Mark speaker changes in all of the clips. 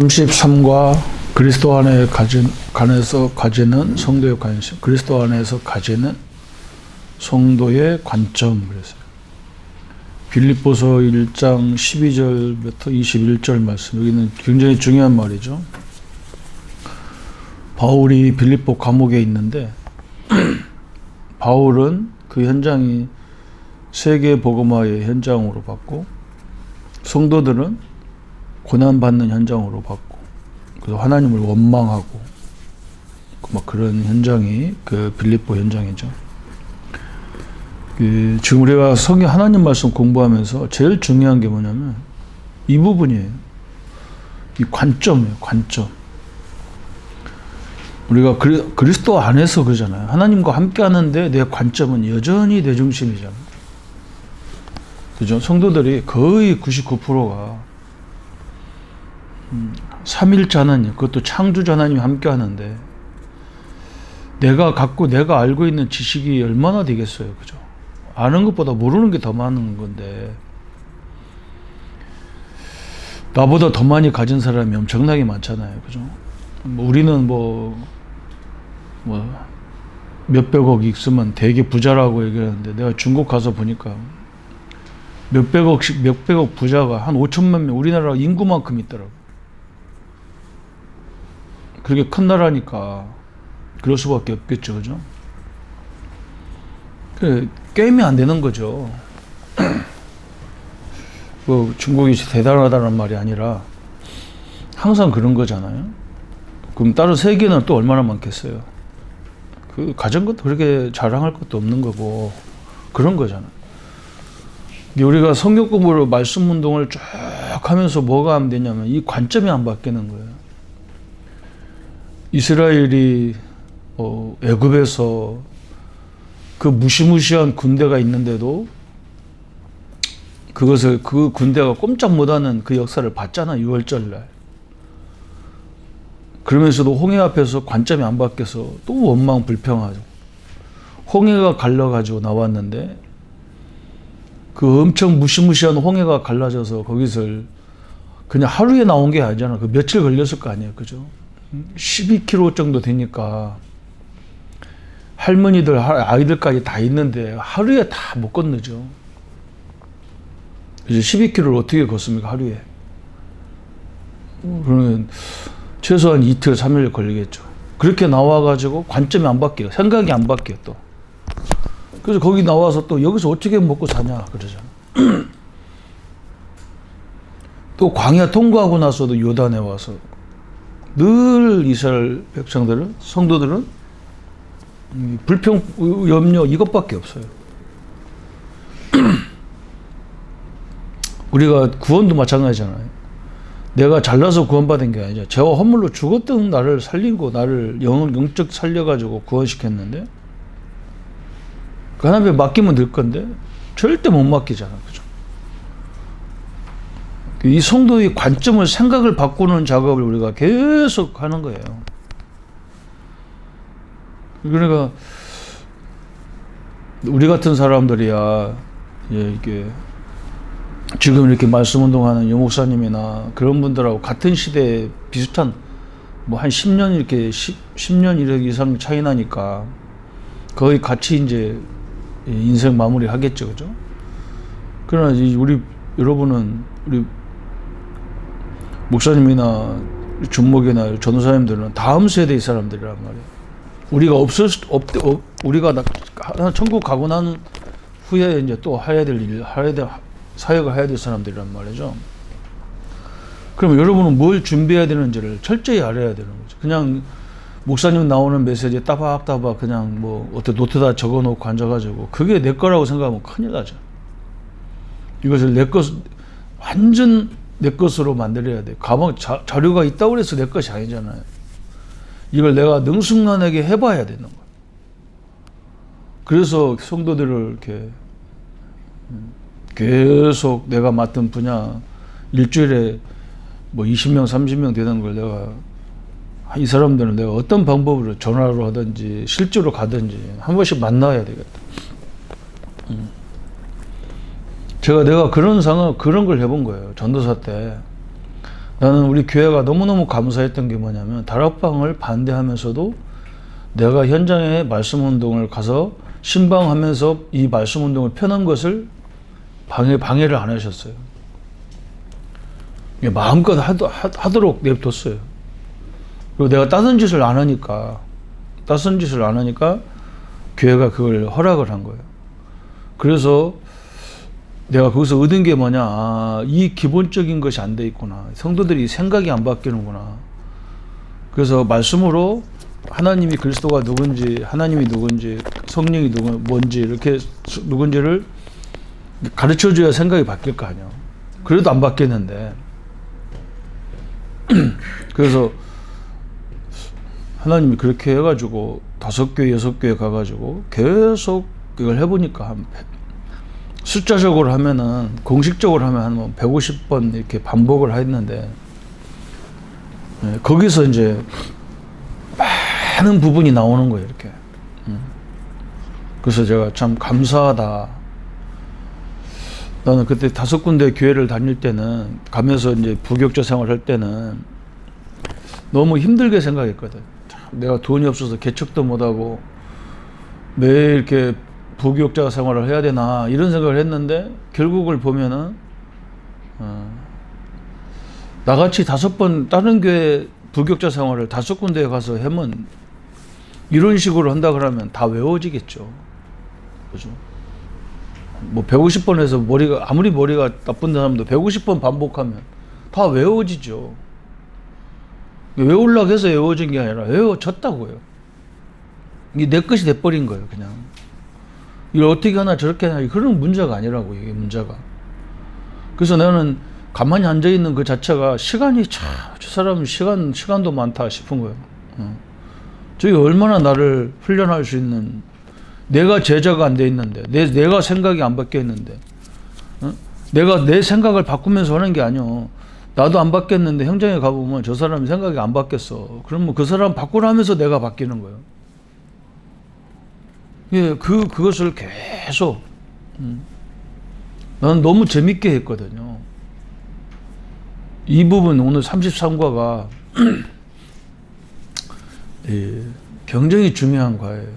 Speaker 1: 33과 그리스도 안에 관해서 가지는 성도의 관심, 그리스도 안에서 가지는 성도의 관점. 그래서 빌립보서 1장 12절부터 21절 말씀, 여기는 굉장히 중요한 말이죠. 바울이 빌립보 감옥에 있는데 바울은 그 현장이 세계 복음화의 현장으로 봤고, 성도들은 고난받는 현장으로 봤고, 그래서 하나님을 원망하고 막 그런 현장이 그 빌립보 현장이죠. 지금 우리가 성경 하나님 말씀 공부하면서 제일 중요한 게 뭐냐면 이 부분이에요. 이 관점이에요. 관점. 우리가 그리스도 안에서 그러잖아요. 하나님과 함께 하는데 내 관점은 여전히 내 중심이잖아요. 그죠? 성도들이 거의 99%가 삼일자 하나님, 그것도 창조자 하나님이 함께 하는데 내가 갖고 내가 알고 있는 지식이 얼마나 되겠어요. 그죠? 아는 것보다 모르는 게 더 많은 건데, 나보다 더 많이 가진 사람이 엄청나게 많잖아요. 그죠? 우리는 몇백억 있으면 되게 부자라고 얘기하는데, 내가 중국 가서 보니까 몇백억 부자가 한 5천만 명, 우리나라 인구만큼 있더라고. 그렇게 큰 나라니까 그럴 수밖에 없겠죠. 그죠? 게임이 안 되는 거죠. 중국이 대단하다는 말이 아니라 항상 그런 거잖아요. 그럼 다른 세계는 또 얼마나 많겠어요. 가진 것도 그렇게 자랑할 것도 없는 거고 그런 거잖아요. 우리가 성경 공부를, 말씀 운동을 쭉 하면서 뭐가 안 되냐면 이 관점이 안 바뀌는 거예요. 이스라엘이 애굽에서 그 무시무시한 군대가 있는데도 그 군대가 꼼짝 못하는 그 역사를 봤잖아. 6월절 날. 그러면서도 홍해 앞에서 관점이 안 바뀌어서 또 원망 불평하죠. 홍해가 갈라가지고 나왔는데 그 엄청 무시무시한 홍해가 갈라져서 거기서 그냥 하루에 나온 게 아니잖아. 그 며칠 걸렸을 거 아니에요. 그죠? 12km 정도 되니까 할머니들, 아이들까지 다 있는데 하루에 다 못 건너죠. 그래서 12km를 어떻게 걷습니까, 하루에? 그러면 최소한 이틀, 3일 걸리겠죠. 그렇게 나와가지고 관점이 안 바뀌어요. 생각이 안 바뀌어요, 또. 그래서 거기 나와서 또 여기서 어떻게 먹고 사냐, 그러잖아. 또 광야 통과하고 나서도 요단에 와서 늘 이스라엘 백성들은, 성도들은 불평, 염려 이것밖에 없어요. 우리가 구원도 마찬가지잖아요. 내가 잘나서 구원받은 게 아니죠. 죄와 허물로 죽었던 나를 살리고 나를 영적 살려가지고 구원시켰는데 그 하나님에 맡기면 될 건데 절대 못 맡기잖아. 그죠? 이 성도의 관점을, 생각을 바꾸는 작업을 우리가 계속 하는 거예요. 그러니까 우리 같은 사람들이야 이게 지금 이렇게 말씀 운동하는 유 목사님이나 그런 분들하고 같은 시대에 비슷한 한 10년 이렇게 10년 이상 차이 나니까 거의 같이 이제 인생 마무리 하겠죠. 그죠? 그러나 우리 여러분은, 우리 목사님이나 준목이나 전도사님들은 다음 세대의 사람들이란 말이에요. 우리가 우리가 천국 가고 난 후에 이제 또 해야 될 일, 사역을 해야 될 사람들이란 말이죠. 그럼 여러분은 뭘 준비해야 되는지를 철저히 알아야 되는 거죠. 그냥 목사님 나오는 메시지에 따박따박 그냥 어떤 노트다 적어 놓고 앉아가지고 그게 내 거라고 생각하면 큰일 나죠. 이것을 완전 내 것으로 만들어야 돼. 자료가 있다고 해서 내 것이 아니잖아요. 이걸 내가 능숙난하게 해봐야 되는 거예요. 그래서 성도들을 이렇게 계속 내가 맡은 분야 일주일에 20명, 30명 되는 걸 내가, 이 사람들은 내가 어떤 방법으로 전화로 하든지 실제로 가든지 한 번씩 만나야 되겠다. 내가 그런 걸 해본 거예요. 전도사 때. 나는 우리 교회가 너무너무 감사했던 게 뭐냐면 다락방을 반대하면서도 내가 현장에 말씀 운동을 가서 신방하면서 이 말씀 운동을 펴는 것을 방해를 안 하셨어요. 마음껏 하도록 냅뒀어요. 그리고 내가 따뜻한 짓을 안 하니까 교회가 그걸 허락을 한 거예요. 그래서 내가 거기서 얻은 게 뭐냐, 이 기본적인 것이 안 돼 있구나. 성도들이 생각이 안 바뀌는구나. 그래서 말씀으로 하나님이 그리스도가 누군지, 하나님이 누군지, 성령이 뭔지 이렇게 누군지를 가르쳐줘야 생각이 바뀔 거 아니야. 그래도 안 바뀌는데. 그래서 하나님이 그렇게 해가지고 5교회, 6교회 가가지고 계속 이걸 해보니까 숫자적으로 하면은, 공식적으로 하면 한 150번 이렇게 반복을 했는데, 거기서 이제 많은 부분이 나오는 거예요, 이렇게. 그래서 제가 참 감사하다. 나는 그때 5군데 교회를 다닐 때는, 가면서 이제 부교육자 생활할 때는 너무 힘들게 생각했거든. 내가 돈이 없어서 개척도 못하고 매일 이렇게 부교육자 생활을 해야 되나 이런 생각을 했는데, 결국을 보면은 나같이 5번 다른 교회 부교육자 생활을 5군데에 가서 하면 이런 식으로 한다 그러면 다 외워지겠죠. 그죠? 뭐 150번 해서 아무리 머리가 나쁜 사람도 150번 반복하면 다 외워지죠. 외우려고 해서 외워진 게 아니라 외워졌다고요. 이게 내 것이 돼버린 거예요, 그냥. 이걸 어떻게 하나 저렇게 하나, 그런 문제가 아니라고, 이게 문제가. 그래서 나는 가만히 앉아있는 그 자체가 시간이 저 사람은 시간도 많다 싶은 거예요. 저게 얼마나 나를 훈련할 수 있는, 내가 제자가 안 돼 있는데, 내가 생각이 안 바뀌어 있는데, 내가 내 생각을 바꾸면서 하는 게 아니오. 나도 안 바뀌었는데 현장에 가보면 저 사람이 생각이 안 바뀌었어. 그러면 그 사람 바꾸라면서 내가 바뀌는 거예요. 예, 그것을 계속, 나는 너무 재밌게 했거든요. 이 부분, 오늘 33과가 예, 굉장히 중요한 과예요.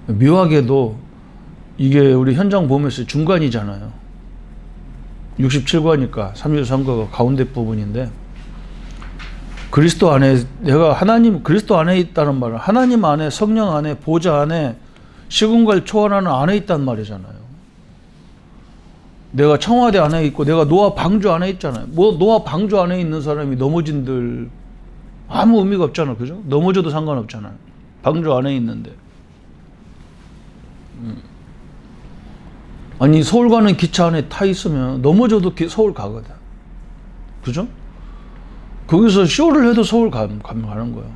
Speaker 1: 묘하게도 이게 우리 현장 보면서 중간이잖아요. 67과니까 33과가 가운데 부분인데, 그리스도 안에, 내가 그리스도 안에 있다는 말은 하나님 안에, 성령 안에, 보좌 안에, 시공간을 초월하는 안에 있단 말이잖아요. 내가 청와대 안에 있고 내가 노아 방주 안에 있잖아요. 뭐 노아 방주 안에 있는 사람이 넘어진들 아무 의미가 없잖아, 그죠? 넘어져도 상관없잖아요. 방주 안에 있는데. 아니, 서울 가는 기차 안에 타 있으면 넘어져도 서울 가거든. 그죠? 거기서 쇼를 해도 서울 가는 거예요.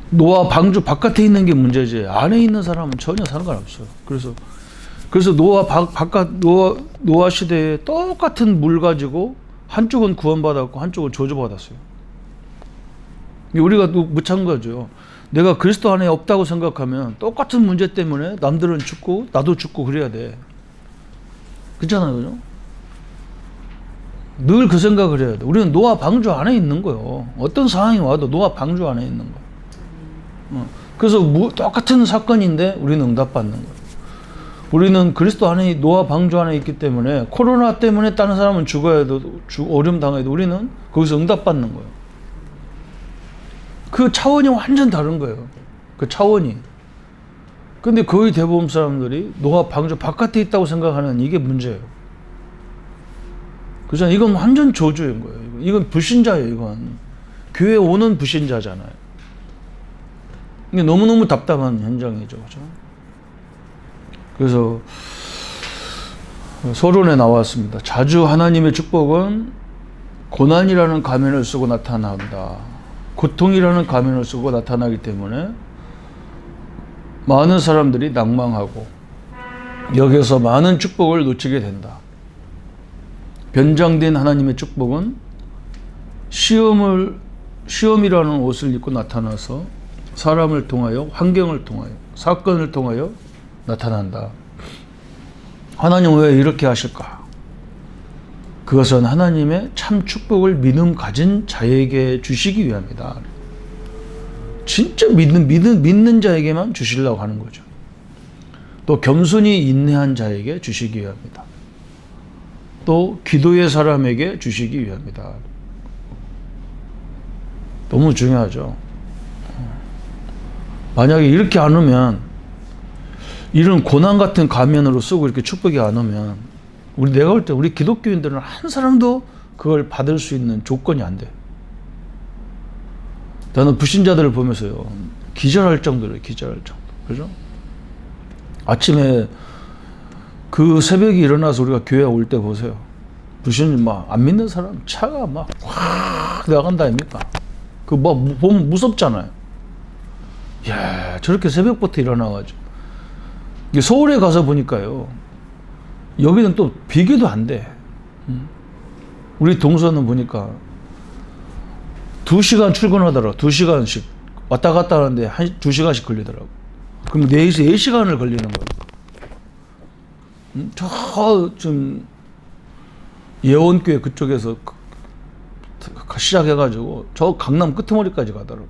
Speaker 1: 노아 방주 바깥에 있는 게 문제지, 안에 있는 사람은 전혀 상관없어요. 그래서 노아 시대에 똑같은 물 가지고 한쪽은 구원받았고 한쪽은 저주받았어요. 우리가 또 마찬가지죠. 내가 그리스도 안에 없다고 생각하면 똑같은 문제 때문에 남들은 죽고 나도 죽고 그래야 돼. 그렇잖아요, 그죠? 늘 그 생각을 해야 돼. 우리는 노아 방주 안에 있는 거예요. 어떤 상황이 와도 노아 방주 안에 있는 거예요. 그래서 똑같은 사건인데 우리는 응답받는 거예요. 우리는 그리스도 안에, 노아 방주 안에 있기 때문에 코로나 때문에 다른 사람은 죽어야 해도, 어려움 당해도 우리는 거기서 응답받는 거예요. 그 차원이 완전 다른 거예요. 그 차원이. 근데 거의 대부분 사람들이 노아 방주 바깥에 있다고 생각하는 이게 문제예요. 그죠? 이건 완전 저주인 거예요. 이건 불신자예요, 이건. 교회 오는 불신자잖아요. 이게 너무너무 답답한 현장이죠. 그죠? 그래서 서론에 나왔습니다. 자주 하나님의 축복은 고난이라는 가면을 쓰고 나타난다. 고통이라는 가면을 쓰고 나타나기 때문에 많은 사람들이 낭망하고 여기서 많은 축복을 놓치게 된다. 변장된 하나님의 축복은 시험이라는 옷을 입고 나타나서 사람을 통하여, 환경을 통하여, 사건을 통하여 나타난다. 하나님 왜 이렇게 하실까? 그것은 하나님의 참 축복을 믿음 가진 자에게 주시기 위함이다. 진짜 믿는 자에게만 주시려고 하는 거죠. 또 겸손히 인내한 자에게 주시기 위함이다. 또 기도의 사람에게 주시기 위함이다. 너무 중요하죠. 만약에 이렇게 안 오면, 이런 고난 같은 가면으로 쓰고 이렇게 축복이 안 오면, 내가 볼 때 우리 기독교인들은 한 사람도 그걸 받을 수 있는 조건이 안 돼. 나는 불신자들을 보면서요, 기절할 정도로, 기절할 정도. 그죠? 아침에 그 새벽에 일어나서 우리가 교회 올 때 보세요. 무슨 안 믿는 사람 차가 막 확 나간다 아닙니까? 그 보면 무섭잖아요. 야, 저렇게 새벽부터 일어나가지고. 이게 서울에 가서 보니까요, 여기는 또 비교도 안 돼. 우리 동서는 보니까 2시간 출근하더라고. 2시간씩 왔다 갔다 하는데 2시간씩 걸리더라고. 그럼 4시간을 걸리는 거예요. 좀 예원교회 그쪽에서 시작해가지고 저 강남 끄트머리까지 가더라고.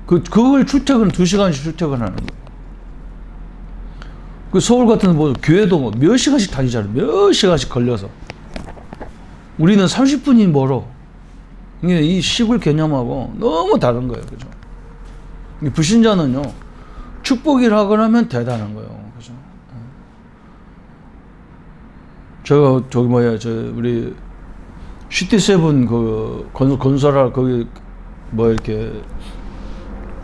Speaker 1: 그걸 2시간씩 출퇴근하는 거예요. 그 서울 같은 교회도 몇 시간씩 다니잖아요. 몇 시간씩 걸려서. 우리는 30분이 멀어. 이게 이 시골 개념하고 너무 다른 거예요. 그죠? 불신자는요, 축복이라고 하면 대단한 거예요. 그죠? 우리 시티7 건설할 거기 이렇게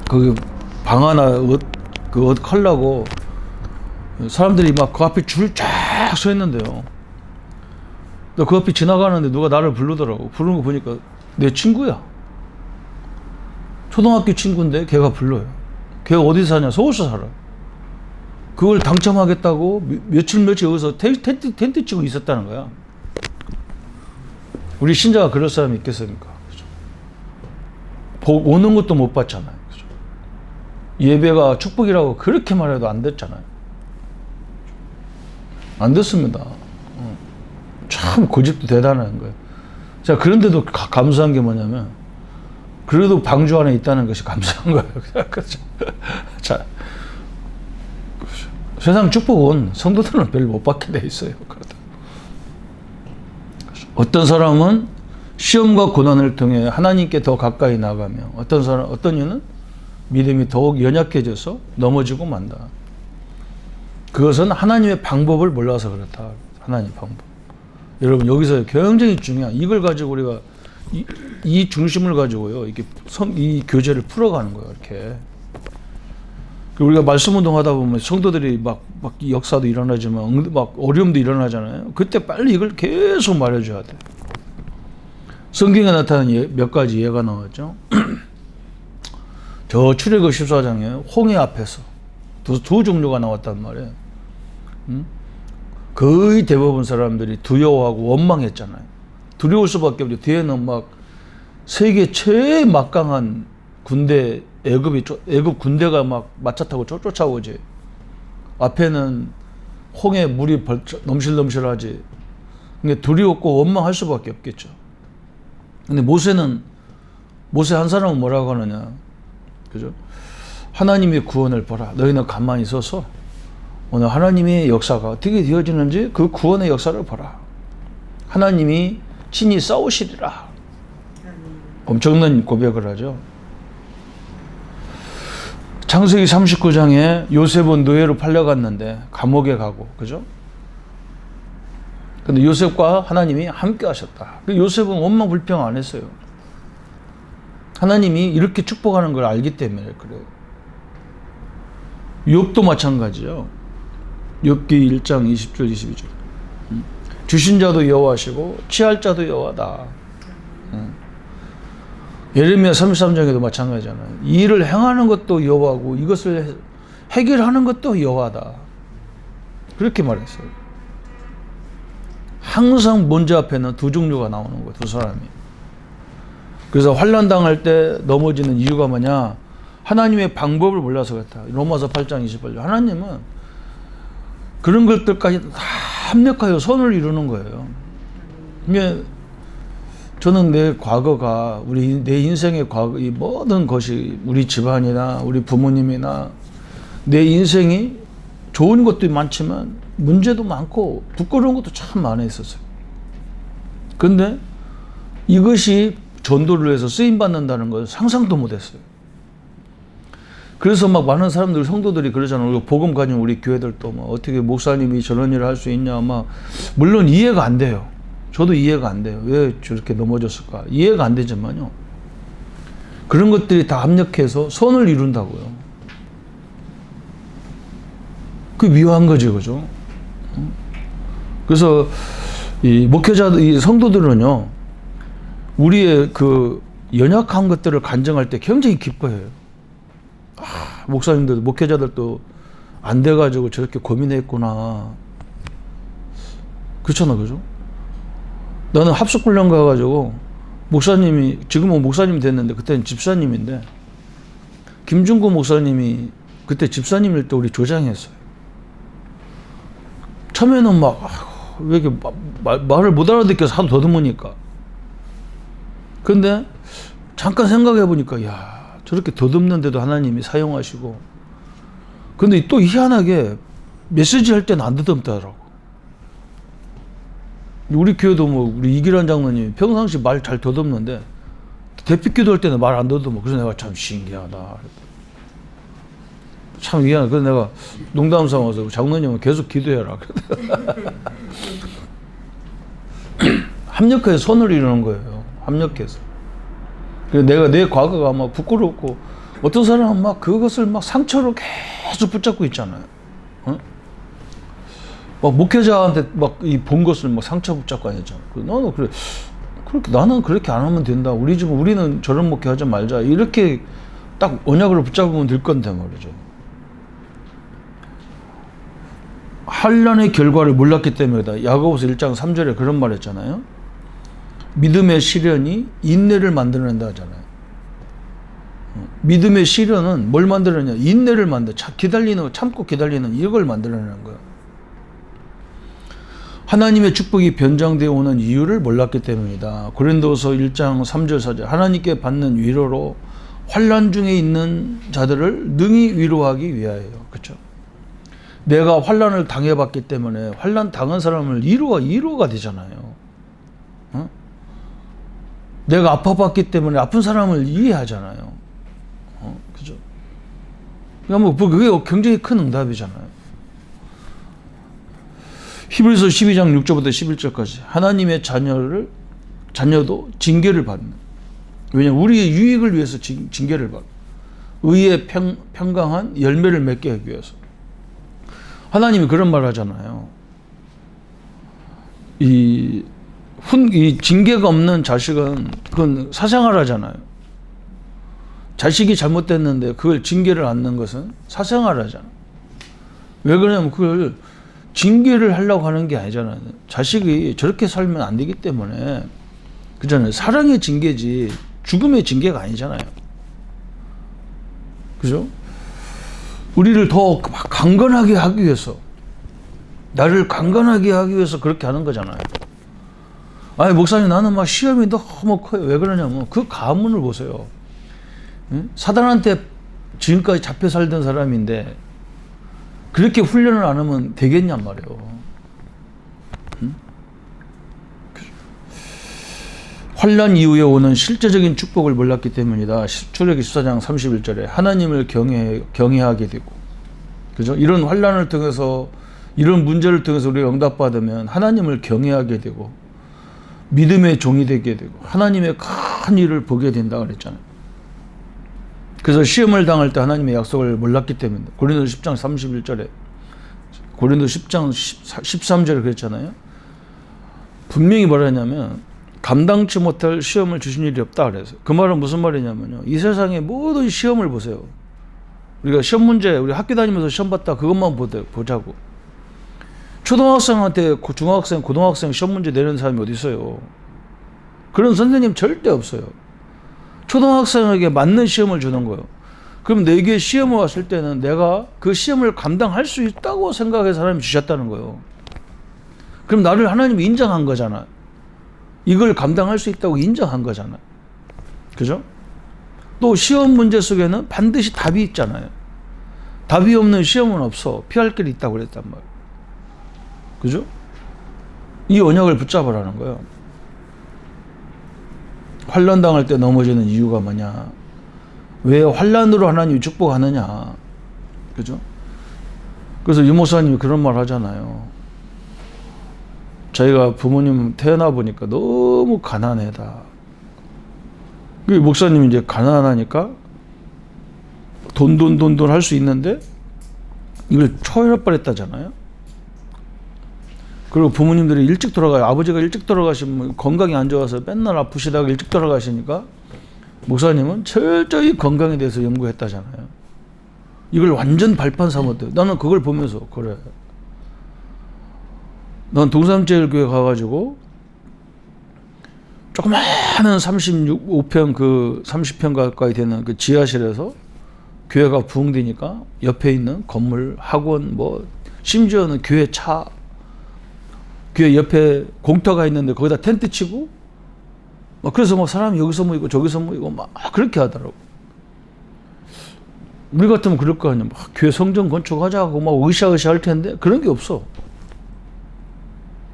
Speaker 1: 거기 방 하나 하려고 사람들이 막 그 앞에 줄 쫙 서 있는데요. 그 앞에 지나가는데 누가 나를 부르더라고. 부르는 거 보니까 내 친구야. 초등학교 친구인데 걔가 불러요. 걔가 어디 사냐? 서울서 살아. 그걸 당첨하겠다고 며칠 여기서 텐트 치고 있었다는 거야. 우리 신자가 그럴 사람이 있겠습니까? 그죠? 오는 것도 못 봤잖아요. 그죠? 예배가 축복이라고 그렇게 말해도 안 됐잖아요. 안 됐습니다. 참 고집도 대단한 거예요. 자, 그런데도 감사한 게 뭐냐면, 그래도 방주 안에 있다는 것이 감사한 거예요. 자, 세상 축복은 성도들은 별로 못 받게 돼 있어요. 어떤 사람은 시험과 고난을 통해 하나님께 더 가까이 나가며, 어떤 이는 믿음이 더욱 연약해져서 넘어지고 만다. 그것은 하나님의 방법을 몰라서 그렇다. 하나님의 방법. 여러분, 여기서 굉장히 중요한, 이걸 가지고 우리가 이 중심을 가지고요, 이렇게 이 교제를 풀어가는 거예요. 이렇게. 우리가 말씀 운동하다 보면 성도들이 막 역사도 일어나지만 막 어려움도 일어나잖아요. 그때 빨리 이걸 계속 말해줘야 돼. 성경에 나타난 몇 가지 예가 나왔죠. 저 출애굽 14장에 홍해 앞에서 두 종류가 나왔단 말이에요. 거의 대부분 사람들이 두려워하고 원망했잖아요. 두려울 수밖에 없죠. 뒤에는 막 세계 최 막강한 군대, 애굽 군대가 막 마차 타고 쫓아오지. 앞에는 홍해 물이 넘실넘실하지. 그러니까 두려웠고 원망할 수밖에 없겠죠. 근데 모세 한 사람은 뭐라고 하느냐, 그죠? 하나님의 구원을 보라. 너희는 가만히 서서 오늘 하나님의 역사가 어떻게 되어지는지 그 구원의 역사를 보라. 하나님이 친히 싸우시리라. 엄청난 고백을 하죠. 창세기 39장에 요셉은 노예로 팔려갔는데 감옥에 가고, 그죠? 근데 요셉과 하나님이 함께 하셨다. 요셉은 원망 불평 안 했어요. 하나님이 이렇게 축복하는 걸 알기 때문에 그래요. 욥도 마찬가지요. 욥기 1장 20절 22절. 주신 자도 여호와시고 취할 자도 여호와다. 예레미야 33장에도 마찬가지잖아요. 이 일을 행하는 것도 여호와고 이것을 해결하는 것도 여호와다. 그렇게 말했어요. 항상 문제 앞에는 두 종류가 나오는 거예요. 두 사람이. 그래서 환난 당할 때 넘어지는 이유가 뭐냐? 하나님의 방법을 몰라서 그렇다. 로마서 8장 28절. 하나님은 그런 것들까지 다 합력하여 선을 이루는 거예요. 이게 저는 내 과거가 내 인생의 과거 이 모든 것이 우리 집안이나 우리 부모님이나 내 인생이 좋은 것도 많지만 문제도 많고 부끄러운 것도 참 많이 있었어요. 그런데 이것이 전도를 해서 쓰임 받는다는 걸 상상도 못했어요. 그래서 막 많은 사람들 성도들이 그러잖아요. 복음 가진 우리 교회들도 막 어떻게 목사님이 저런 일을 할 수 있냐 막 물론 이해가 안 돼요. 저도 이해가 안 돼요. 왜 저렇게 넘어졌을까? 이해가 안 되지만요. 그런 것들이 다 합력해서 선을 이룬다고요. 그 묘한 거죠, 그죠? 그래서 이 목회자들, 이 성도들은요, 우리의 그 연약한 것들을 간증할 때 굉장히 기뻐해요. 목사님들도, 목회자들도 안 돼가지고 저렇게 고민했구나. 그렇잖아, 그죠? 나는 합숙훈련 가가지고 목사님이, 지금은 목사님이 됐는데 그때는 집사님인데, 김중구 목사님이 그때 집사님일 때 우리 조장했어요. 처음에는 막, 왜 이렇게 말을 못 알아듣겠어. 하도 더듬으니까. 근데 잠깐 생각해 보니까, 야, 저렇게 더듬는데도 하나님이 사용하시고, 근데 또 희한하게 메시지 할 때는 안 더듬더라고. 우리 교회도 뭐, 우리 이기란 장로님이 평상시 말 잘 더듬는데, 대피 기도할 때는 말 안 더듬어. 그래서 내가 참 신기하다. 참 미안해. 그래서 내가 농담 삼아서 장로님은 계속 기도해라. 합력해서 손을 이루는 거예요. 합력해서. 그래서 내가 내 과거가 막 부끄럽고 어떤 사람은 막 그것을 막 상처로 계속 붙잡고 있잖아요. 어? 막 목회자한테 막 이 본 것을 막 상처 붙잡고 다녔잖아. 나는 그래. 그렇게 나는 그렇게 안 하면 된다. 우리는 저런 목회하지 말자. 이렇게 딱 언약을 붙잡으면 될 건데 말이죠. 환난의 결과를 몰랐기 때문이다. 야고보서 1장 3절에 그런 말 했잖아요. 믿음의 시련이 인내를 만들어낸다 하잖아요. 믿음의 시련은 뭘 만들어내냐? 인내를 참고 기다리는 이걸 만들어내는 거예요. 하나님의 축복이 변장되어 오는 이유를 몰랐기 때문이다. 고린도서 1장 3절 4절 하나님께 받는 위로로 환난 중에 있는 자들을 능히 위로하기 위하여요. 그렇죠? 내가 환난을 당해봤기 때문에 환난 당한 사람을 위로가 되잖아요. 어? 내가 아파봤기 때문에 아픈 사람을 이해하잖아요. 그죠? 그러니까 뭐 그게 굉장히 큰 응답이잖아요. 히브리서 12장 6절부터 11절까지 하나님의 자녀도 징계를 받는. 왜냐하면 우리의 유익을 위해서 징계를 받는. 의의 평강한 열매를 맺게 하기 위해서. 하나님이 그런 말 하잖아요. 이 징계가 없는 자식은 그건 사생활하잖아요. 자식이 잘못됐는데 그걸 징계를 않는 것은 사생활하잖아. 왜 그러냐면 그걸 징계를 하려고 하는 게 아니잖아요. 자식이 저렇게 살면 안 되기 때문에 그잖아요. 사랑의 징계지 죽음의 징계가 아니잖아요. 그죠? 우리를 더 강건하게 하기 위해서, 나를 강건하게 하기 위해서 그렇게 하는 거잖아요. 아니 목사님 나는 막 시험이 너무 커요. 왜 그러냐면 그 가문을 보세요. 응? 사단한테 지금까지 잡혀 살던 사람인데 그렇게 훈련을 안 하면 되겠냔 말이에요. 응? 환난 이후에 오는 실제적인 축복을 몰랐기 때문이다. 출애굽기 14장 31절에 하나님을 경외하게 되고, 그죠? 이런 환난을 통해서, 이런 문제를 통해서 우리가 응답받으면 하나님을 경외하게 되고 믿음의 종이 되게 되고 하나님의 큰 일을 보게 된다 그랬잖아요. 그래서 시험을 당할 때 하나님의 약속을 몰랐기 때문에 고린도서 10장 31절에 고린도서 10장 13절에 그랬잖아요. 분명히 뭐라 했냐면 감당치 못할 시험을 주신 일이 없다 그래서. 그 말은 무슨 말이냐면요. 이 세상의 모든 시험을 보세요. 우리가 시험 문제, 우리 학교 다니면서 시험 봤다 그것만 보자고. 초등학생한테 중학생, 고등학생 시험 문제 내는 사람이 어디 있어요? 그런 선생님 절대 없어요. 초등학생에게 맞는 시험을 주는 거예요. 그럼 내게 시험을 왔을 때는 내가 그 시험을 감당할 수 있다고 생각해 사람이 주셨다는 거예요. 그럼 나를 하나님이 인정한 거잖아. 이걸 감당할 수 있다고 인정한 거잖아. 그죠? 또 시험 문제 속에는 반드시 답이 있잖아요. 답이 없는 시험은 없어. 피할 길이 있다고 그랬단 말이에요. 그죠? 이 언약을 붙잡으라는 거예요. 환난 당할 때 넘어지는 이유가 뭐냐? 왜 환난으로 하나님이 축복하느냐? 그죠? 그래서 유 목사님이 그런 말 하잖아요. 자기가 부모님 태어나 보니까 너무 가난하다. 그 목사님이 이제 가난하니까 돈 할 수 있는데 이걸 초월할 뻔했다잖아요. 그리고 부모님들이 일찍 돌아가요. 아버지가 일찍 돌아가시면 건강이 안 좋아서 맨날 아프시다가 일찍 돌아가시니까 목사님은 철저히 건강에 대해서 연구했다잖아요. 이걸 완전 발판 삼았대요. 나는 그걸 보면서 그래. 난 동삼제일교회 가가지고 조그마한 35평 그 30평 가까이 되는 그 지하실에서 교회가 부흥되니까 옆에 있는 건물, 학원, 뭐 심지어는 교회 차, 교회 옆에 공터가 있는데 거기다 텐트 치고 막 그래서 막 사람이 여기서 모이고 저기서 모이고 막 그렇게 하더라고. 우리 같으면 그럴 거 아니야. 막 교회 성전 건축하자고 막 으쌰으쌰 할 텐데 그런 게 없어.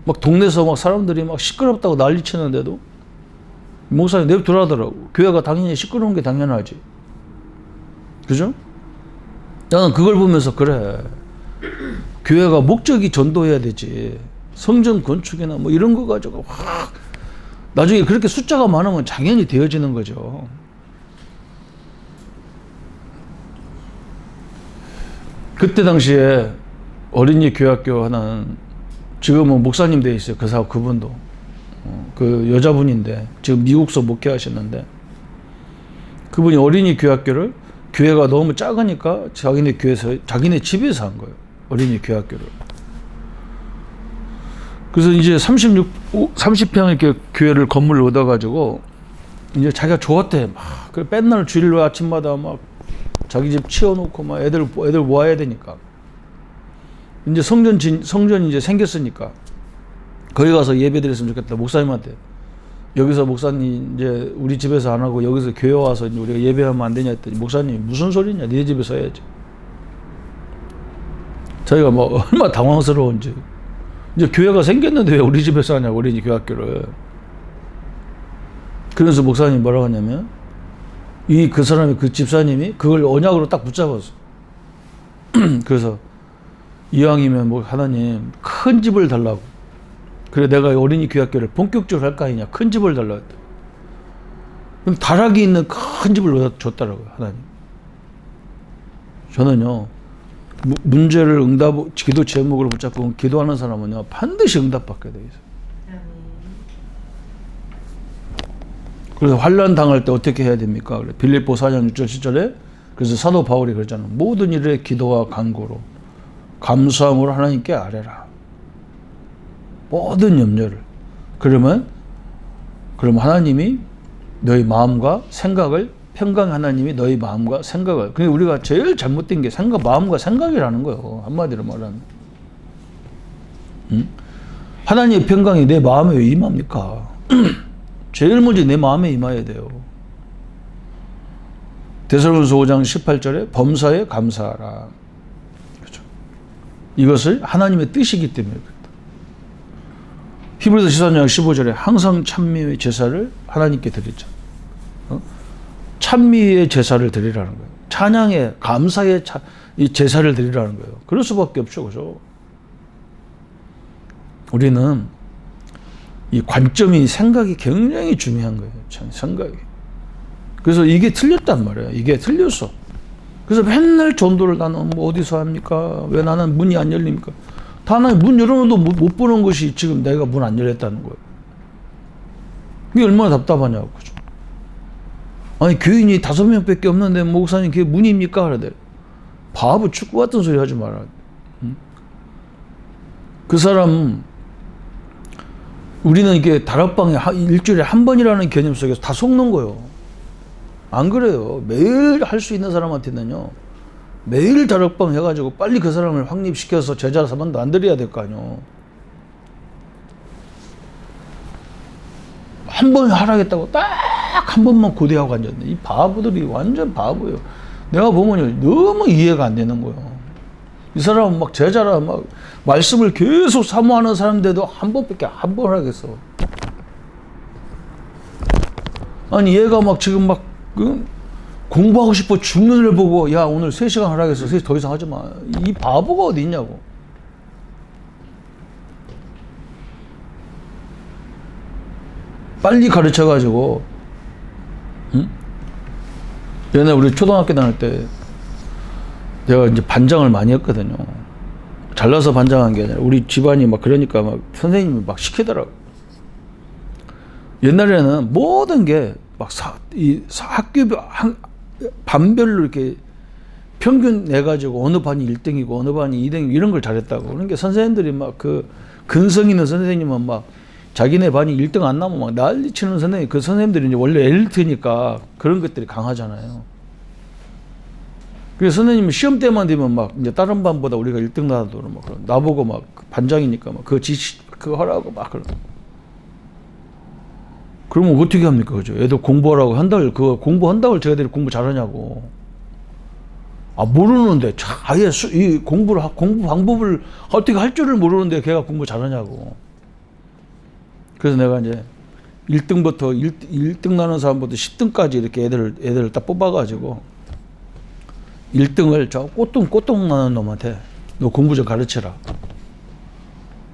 Speaker 1: 막 동네에서 막 사람들이 막 시끄럽다고 난리 치는데도 목사님 냅두라더라고. 교회가 당연히 시끄러운 게 당연하지. 그죠? 나는 그걸 보면서 그래. 교회가 목적이 전도해야 되지. 성전 건축이나 뭐 이런 거 가지고 확 나중에 그렇게 숫자가 많으면 당연히 되어지는 거죠. 그때 당시에 어린이 교학교 하는 지금은 목사님 돼 있어요. 그 사람 그분도 그 여자분인데 지금 미국서 목회하셨는데 그분이 어린이 교학교를 교회가 너무 작으니까 자기네 교회에서 자기네 집에서 한 거예요. 어린이 교학교를. 그래서 이제 30평 이렇게 교회를 건물을 얻어가지고 이제 자기가 좋았대. 막 그 맨날 주일 아침마다 막 자기 집 치워놓고 막 애들 모아야 되니까 이제 성전이 이제 생겼으니까 거기 가서 예배 드렸으면 좋겠다. 목사님한테 여기서 목사님 이제 우리 집에서 안 하고 여기서 교회 와서 우리가 예배하면 안 되냐 했더니 목사님 무슨 소리냐? 네 집에서 해야지. 자기가 뭐 얼마나 당황스러운지. 이제 교회가 생겼는데 왜 우리 집에서 하냐고 어린이 교학교를. 그래서 목사님이 뭐라고 하냐면 그 사람이 그 집사님이 그걸 언약으로 딱 붙잡았어. 그래서 이왕이면 뭐 하나님 큰 집을 달라고. 그래 내가 어린이 교학교를 본격적으로 할까 아니냐. 큰 집을 달라고 했다. 그럼 다락이 있는 큰 집을 줬더라고요. 하나님. 저는요. 문제를 기도 제목으로 붙잡고 기도하는 사람은요. 반드시 응답받게 돼 있어요. 그래서 환난 당할 때 어떻게 해야 됩니까? 그래. 빌립보 4장 6절 7절에 그래서 사도 바울이 그랬잖아요. 모든 일에 기도와 간구로 감사함으로 하나님께 아뢰라. 모든 염려를. 그럼 하나님이 너희 마음과 생각을 평강 하나님이 너희 마음과 생각을. 그게 우리가 제일 잘못된 게 마음과 생각이라는 거예요. 한마디로 말하면. 응? 하나님의 평강이 내 마음에 왜 임합니까? 제일 먼저 내 마음에 임해야 돼요. 데살로니가서 5장 18절에 범사에 감사하라. 그렇죠. 이것을 하나님의 뜻이기 때문에 그렇다. 히브리서 13장 15절에 항상 찬미의 제사를 하나님께 드리자. 찬미의 제사를 드리라는 거예요. 찬양의 감사의 이 제사를 드리라는 거예요. 그럴 수밖에 없죠, 그죠? 우리는 이 관점이 생각이 굉장히 중요한 거예요. 참 생각이. 그래서 이게 틀렸단 말이에요. 이게 틀렸어. 그래서 맨날 전도를 나는 뭐 어디서 합니까? 왜 나는 문이 안 열립니까? 다 문 열어놓도 못 보는 것이 지금 내가 문 안 열렸다는 거예요. 이게 얼마나 답답하냐고. 그죠? 아니 교인이 5명밖에 없는데 목사님 그게 문입니까? 그러대. 바보 축구 같은 소리 하지 마라. 응? 그 사람 우리는 이게 다락방에 일주일에 한 번이라는 개념 속에서 다 속는 거예요. 안 그래요. 매일 할 수 있는 사람한테는요. 매일 다락방 해가지고 빨리 그 사람을 확립시켜서 제자 삼아 만들어야 될 거 아니에요. 한 번 하라겠다고 딱 한 번만 고대하고 앉았네. 이 바보들이 완전 바보예요. 내가 보면 너무 이해가 안 되는 거예요. 이 사람은 막 제자라 막 말씀을 계속 사모하는 사람인데도 한 번 하겠어. 아니 얘가 막 지금 막 공부하고 싶어 죽는 애 보고 야 오늘 3시간 하라겠어. 3시간 더 이상 하지 마. 이 바보가 어디 있냐고. 빨리 가르쳐가지고 응? 옛날에 우리 초등학교 다닐 때 내가 이제 반장을 많이 했거든요. 잘나서 반장한 게 아니라 우리 집안이 막 그러니까 막 선생님이 막 시키더라고. 옛날에는 모든 게 막 학교 반별로 이렇게 평균 내가지고 어느 반이 1등이고 어느 반이 2등이고 이런 걸 잘했다고. 그러니까 선생님들이 막 그 근성 있는 선생님은 막 자기네 반이 1등 안 나면 막 난리 치는 선생님, 그 선생님들이 이제 원래 엘리트니까 그런 것들이 강하잖아요. 그래서 선생님이 시험 때만 되면 막 이제 다른 반보다 우리가 1등 나도록 막 나보고 막 반장이니까 막 그거 그거 하라고 막 그러. 그러면 어떻게 합니까, 그죠? 애들 공부하라고 한다고 그거 공부한다고 저희들이 공부 잘하냐고. 아 모르는데 아예 이 공부 방법을 어떻게 할 줄을 모르는데 걔가 공부 잘하냐고. 그래서 내가 이제 1등 나는 사람부터 10등까지 이렇게 애들을 딱 뽑아가지고 1등을 저 꼬똥 나는 놈한테 너 공부 좀 가르쳐라.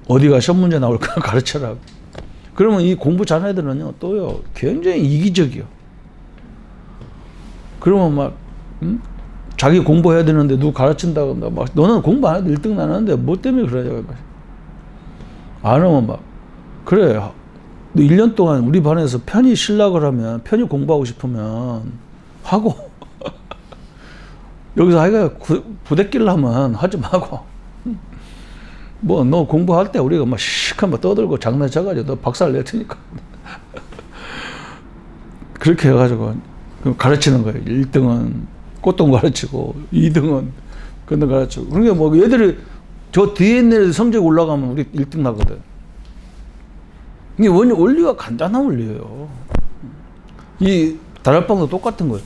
Speaker 1: 어디가 시험 문제 나올 까 가르쳐라. 그러면 이 공부 잘하는 애들은요 또요 굉장히 이기적이요. 그러면 막 자기 공부해야 되는데 누구 가르친다고 막 너는 공부 안 해도 1등 나는데 뭐 때문에 그러냐고. 안 하면 막 그래. 너 1년 동안 우리 반에서 편히 쉬려고 하면 편히 공부하고 싶으면 하고 여기서 하여가 부대끼려면 하지 말고 뭐 너 공부할 때 우리가 막 시커먼 떠들고 장난쳐가지고 너 박살 낼 테니까 그렇게 해가지고 가르치는 거예요. 1등은 꽃동 가르치고 2등은 그런 가르치고. 그러니까 뭐 얘들이 저 뒤에 있는 애들 성적 올라가면 우리 1등 나거든. 이게 원리가 간단한 원리예요. 이 다락방도 똑같은 거예요.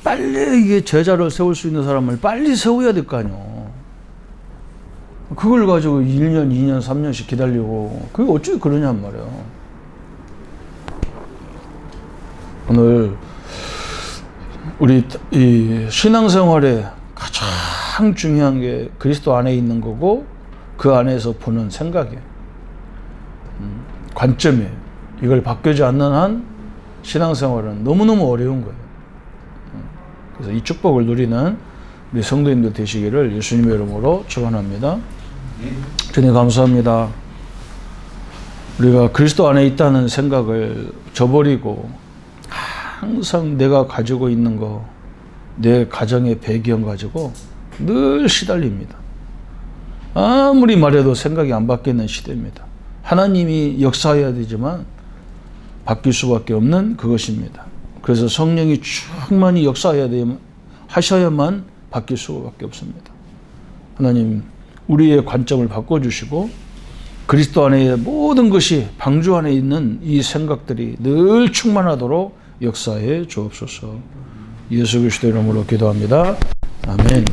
Speaker 1: 빨리 이게 제자를 세울 수 있는 사람을 빨리 세워야 될 거 아니에요. 그걸 가지고 1년, 2년, 3년씩 기다리고 그게 어찌 그러냔 말이에요. 오늘 우리 이 신앙생활에 가장 중요한 게 그리스도 안에 있는 거고 그 안에서 보는 생각이에요. 관점이에요. 이걸 바뀌지 않는 한 신앙생활은 너무너무 어려운 거예요. 그래서 이 축복을 누리는 우리 성도님들 되시기를 예수님의 이름으로 축원합니다. 주님 감사합니다. 우리가 그리스도 안에 있다는 생각을 저버리고 항상 내가 가지고 있는 거, 내 가정의 배경 가지고 늘 시달립니다. 아무리 말해도 생각이 안 바뀌는 시대입니다. 하나님이 역사해야 되지만 바뀔 수밖에 없는 그것입니다. 그래서 성령이 충만히 하셔야만 바뀔 수밖에 없습니다. 하나님 우리의 관점을 바꿔주시고 그리스도 안에 모든 것이 방주 안에 있는 이 생각들이 늘 충만하도록 역사해 주옵소서. 예수 그리스도 이름으로 기도합니다. 아멘.